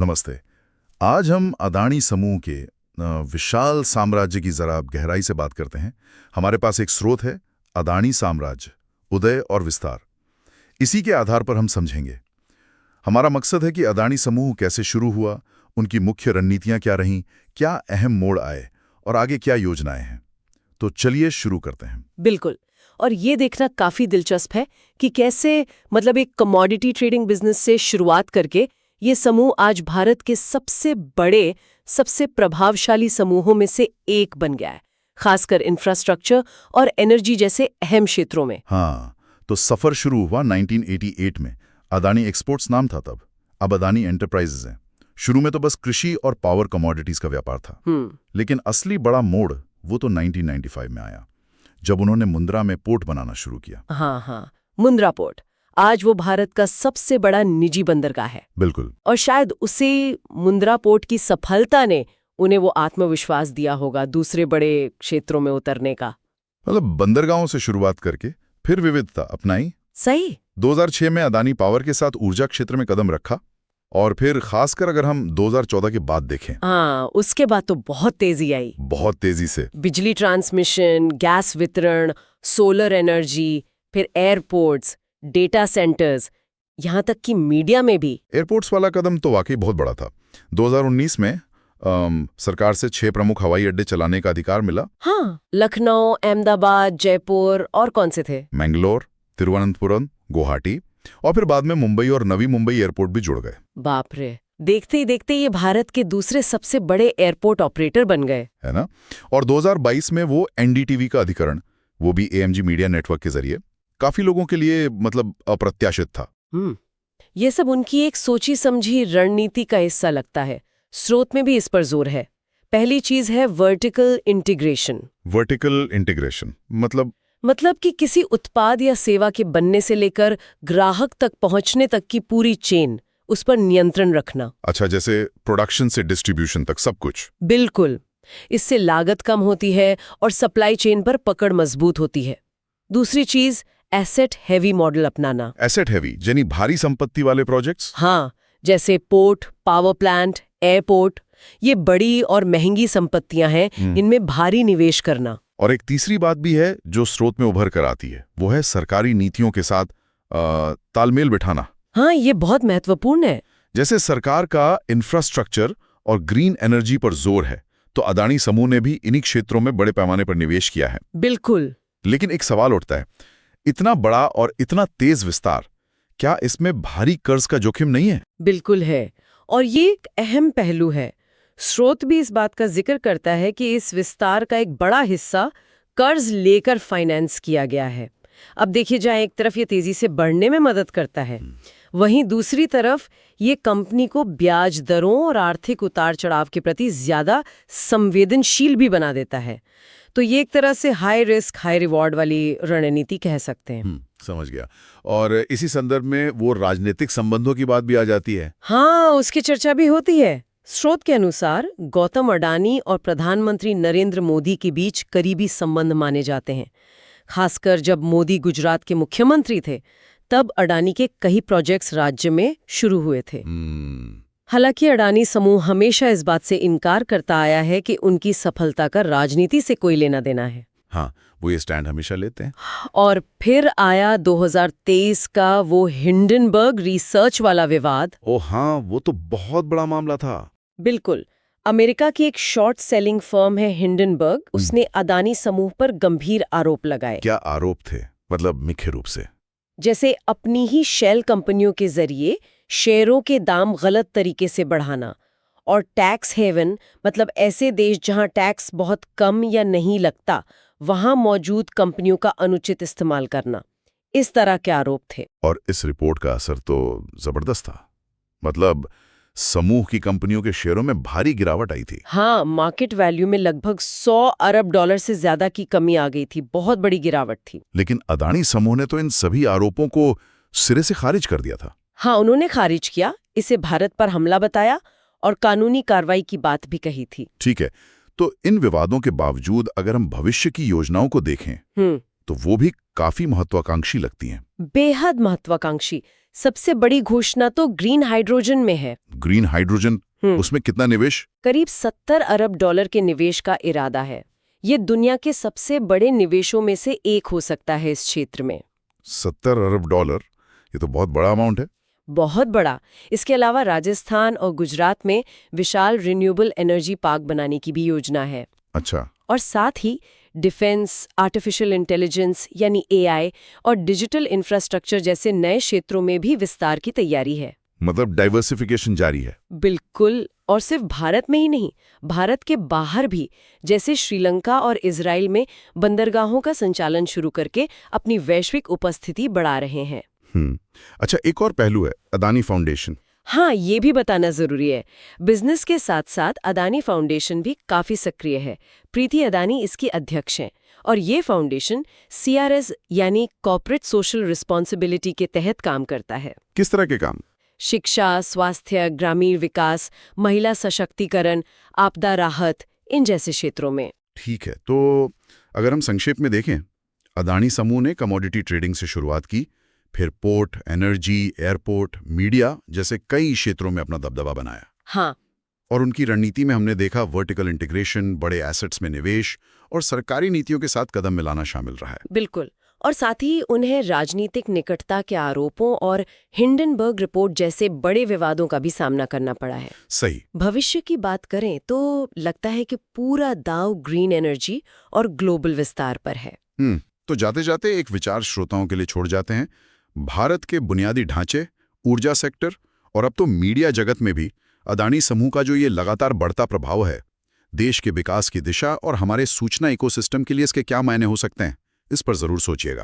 नमस्ते। आज हम अदानी समूह के विशाल साम्राज्य की जरा गहराई से बात करते हैं। हमारे पास एक स्रोत है, अदानी साम्राज्य, उदय और विस्तार। इसी के आधार पर हम समझेंगे। हमारा मकसद है कि अदानी समूह कैसे शुरू हुआ, उनकी मुख्य रणनीतियां क्या रहीं, क्या अहम मोड़ आए और आगे क्या योजनाएं हैं। तो चलिए शुरू करते हैं। बिल्कुल। और ये देखना काफी दिलचस्प है कि कैसे एक कमोडिटी ट्रेडिंग बिजनेस से शुरुआत करके ये समूह आज भारत के सबसे बड़े, सबसे प्रभावशाली समूहों में से एक बन गया है, खासकर इंफ्रास्ट्रक्चर और एनर्जी जैसे अहम क्षेत्रों में। हाँ, तो सफर शुरू हुआ 1988 में। अदानी एक्सपोर्ट्स नाम था तब, अब अदानी एंटरप्राइजेज है। शुरू में तो बस कृषि और पावर कमोडिटीज का व्यापार था, लेकिन असली बड़ा मोड़ वो तो 1995 में आया, जब उन्होंने मुंद्रा में पोर्ट बनाना शुरू किया। हाँ, मुंद्रा पोर्ट आज वो भारत का सबसे बड़ा निजी बंदरगाह है। बिल्कुल। और शायद उसी मुंद्रा पोर्ट की सफलता ने उन्हें वो आत्मविश्वास दिया होगा दूसरे बड़े क्षेत्रों में उतरने का। मतलब बंदरगाहों से शुरुआत करके फिर विविधता अपनाई। सही। 2006 में अदानी पावर के साथ ऊर्जा क्षेत्र में कदम रखा, और फिर खासकर अगर हम 2014 के बाद देखें, हाँ, उसके बाद तो बहुत तेजी आई। बहुत तेजी से बिजली ट्रांसमिशन, गैस वितरण, सोलर एनर्जी, फिर एयरपोर्ट्स, डेटा सेंटर्स, यहाँ तक कि मीडिया में भी। एयरपोर्ट्स वाला कदम तो वाकई बहुत बड़ा था। 2019 में सरकार से 6 प्रमुख हवाई अड्डे चलाने का अधिकार मिला। हाँ, लखनऊ, अहमदाबाद, जयपुर और कौन से थे? मैंगलोर, तिरुवनंतपुरम, गुवाहाटी, और फिर बाद में मुंबई और नवी मुंबई एयरपोर्ट भी जुड़ गए। बाप रे, देखते ही देखते ये भारत के दूसरे सबसे बड़े एयरपोर्ट ऑपरेटर बन गए, है ना? और 2022 में वो एनडीटीवी का अधिकरण, वो भी एएमजी मीडिया नेटवर्क के जरिए, काफी लोगों के लिए अप्रत्याशित था। ये सब उनकी एक सोची समझी रणनीति का हिस्सा लगता है। स्रोत में भी इस पर जोर है। पहली चीज है वर्टिकल इंटीग्रेशन। वर्टिकल इंटीग्रेशन मतलब कि किसी उत्पाद या सेवा के बनने से लेकर ग्राहक तक पहुंचने तक की पूरी चेन, उस पर नियंत्रण रखना। अच्छा, जैसे प्रोडक्शन से डिस्ट्रीब्यूशन तक सब कुछ। बिल्कुल। इससे लागत कम होती है और सप्लाई चेन पर पकड़ मजबूत होती है। दूसरी चीज, एसेट हैवी मॉडल अपनाना। एसेट हैवी यानी भारी संपत्ति वाले प्रोजेक्ट्स। हाँ, जैसे पोर्ट, पावर प्लांट, एयरपोर्ट, ये बड़ी और महंगी संपत्तियां हैं, इनमें भारी निवेश करना। और एक तीसरी बात भी है जो स्रोत में उभर कर आती है, वो है सरकारी नीतियों के साथ तालमेल बिठाना। हाँ, ये बहुत महत्वपूर्ण है। जैसे सरकार का इंफ्रास्ट्रक्चर और ग्रीन एनर्जी पर जोर है, तो अदानी समूह ने भी इन्हीं क्षेत्रों में बड़े पैमाने पर निवेश किया है। बिल्कुल। लेकिन एक सवाल उठता है, इतना बड़ा और इतना तेज विस्तार, क्या इसमें भारी कर्ज का जोखिम नहीं है? बिल्कुल है, और ये एक अहम पहलू है। स्रोत भी इस बात का जिक्र करता है कि इस विस्तार का एक बड़ा हिस्सा कर्ज लेकर फाइनेंस किया गया है। अब देखिए, जहाँ एक तरफ ये तेजी से बढ़ने में मदद करता है, वहीं दूसरी तरफ ये कंपनी को ब्याज दरों और आर्थिक उतार चढ़ाव के प्रति ज्यादा संवेदनशील भी बना देता है। तो ये एक तरह से हाई रिस्क हाई रिवॉर्ड वाली रणनीति कह सकते हैं। समझ गया। और इसी संदर्भ में वो राजनीतिक संबंधों की बात भी आ जाती है। हाँ, उसकी चर्चा भी होती है। स्रोत के अनुसार गौतम अडानी और प्रधानमंत्री नरेंद्र मोदी के बीच करीबी संबंध माने जाते हैं। खासकर जब मोदी गुजरात के मुख्यमंत्री थे, तब अडानी के कई प्रोजेक्ट्स राज्य में शुरू हुए थे। हालांकि अडानी समूह हमेशा इस बात से इनकार करता आया है कि उनकी सफलता का राजनीति से कोई लेना देना है। हाँ, वो ये स्टैंड हमेशा लेते हैं। और फिर आया 2023 का वो हिंडनबर्ग रिसर्च वाला विवाद। हाँ, वो तो बहुत बड़ा मामला था। बिल्कुल। अमेरिका की एक शॉर्ट सेलिंग फर्म है हिंडनबर्ग, उसने अदानी समूह पर गंभीर आरोप लगाए। क्या आरोप थे? मुख्य रूप से जैसे अपनी ही शेल कंपनियों के जरिए शेयरों के दाम गलत तरीके से बढ़ाना, और टैक्स हेवन, ऐसे देश जहां टैक्स बहुत कम या नहीं लगता, वहां मौजूद कंपनियों का अनुचित इस्तेमाल करना। इस तरह के आरोप थे। और इस रिपोर्ट का असर तो जबरदस्त था। समूह की कंपनियों के शेयरों में भारी गिरावट आई थी। हाँ, मार्केट वैल्यू में लगभग 100 अरब डॉलर से ज्यादा की कमी आ गई थी। बहुत बड़ी गिरावट थी। लेकिन अदानी समूह ने तो इन सभी आरोपों को सिरे से खारिज कर दिया था। हाँ, उन्होंने खारिज किया, इसे भारत पर हमला बताया और कानूनी कार्रवाई की बात भी कही थी। ठीक है, तो इन विवादों के बावजूद अगर हम भविष्य की योजनाओं को देखें, तो वो भी काफी महत्वाकांक्षी लगती हैं। बेहद महत्वाकांक्षी। सबसे बड़ी घोषणा तो ग्रीन हाइड्रोजन में है। ग्रीन हाइड्रोजन, उसमें कितना निवेश? करीब $70 अरब के निवेश का इरादा है। ये दुनिया के सबसे बड़े निवेशों में से एक हो सकता है इस क्षेत्र में। $70 अरब, ये तो बहुत बड़ा अमाउंट है। बहुत बड़ा। इसके अलावा राजस्थान और गुजरात में विशाल रिन्यूएबल एनर्जी पार्क बनाने की भी योजना है। अच्छा। और साथ ही डिफेंस, आर्टिफिशियल इंटेलिजेंस यानी AI और डिजिटल इंफ्रास्ट्रक्चर जैसे नए क्षेत्रों में भी विस्तार की तैयारी है। मतलब डाइवर्सिफिकेशन जारी है। बिल्कुल। और सिर्फ भारत में ही नहीं, भारत के बाहर भी, जैसे श्रीलंका और इजराइल में बंदरगाहों का संचालन शुरू करके अपनी वैश्विक उपस्थिति बढ़ा रहे हैं। अच्छा, एक और पहलू है, अदानी फाउंडेशन। हाँ, ये भी बताना जरूरी है। बिजनेस के साथ साथ अदानी फाउंडेशन भी काफी सक्रिय है। प्रीति अदानी इसकी अध्यक्ष हैं और ये फाउंडेशन CRS यानी कॉर्पोरेट सोशल रिस्पॉन्सिबिलिटी के तहत काम करता है। किस तरह के काम? शिक्षा, स्वास्थ्य, ग्रामीण विकास, महिला सशक्तिकरण, आपदा राहत, इन जैसे क्षेत्रों में। ठीक है, तो अगर हम संक्षेप में देखें, अदानी समूह ने कमोडिटी ट्रेडिंग से शुरुआत की, फिर पोर्ट, एनर्जी, एयरपोर्ट, मीडिया जैसे कई क्षेत्रों में अपना दबदबा बनाया। हाँ। और उनकी रणनीति में हमने देखा वर्टिकल इंटीग्रेशन, बड़े एसेट्स में निवेश और सरकारी नीतियों के साथ कदम मिलाना शामिल रहा है। बिल्कुल। और साथ ही उन्हें राजनीतिक निकटता के आरोपों और हिंडनबर्ग रिपोर्ट जैसे बड़े विवादों का भी सामना करना पड़ा है। सही। भविष्य की बात करें तो लगता है कि पूरा दांव ग्रीन एनर्जी और ग्लोबल विस्तार पर है। तो जाते जाते एक विचार श्रोताओं के लिए छोड़ जाते हैं। भारत के बुनियादी ढांचे, ऊर्जा सेक्टर और अब तो मीडिया जगत में भी अदानी समूह का जो ये लगातार बढ़ता प्रभाव है, देश के विकास की दिशा और हमारे सूचना इकोसिस्टम के लिए इसके क्या मायने हो सकते हैं, इस पर जरूर सोचिएगा।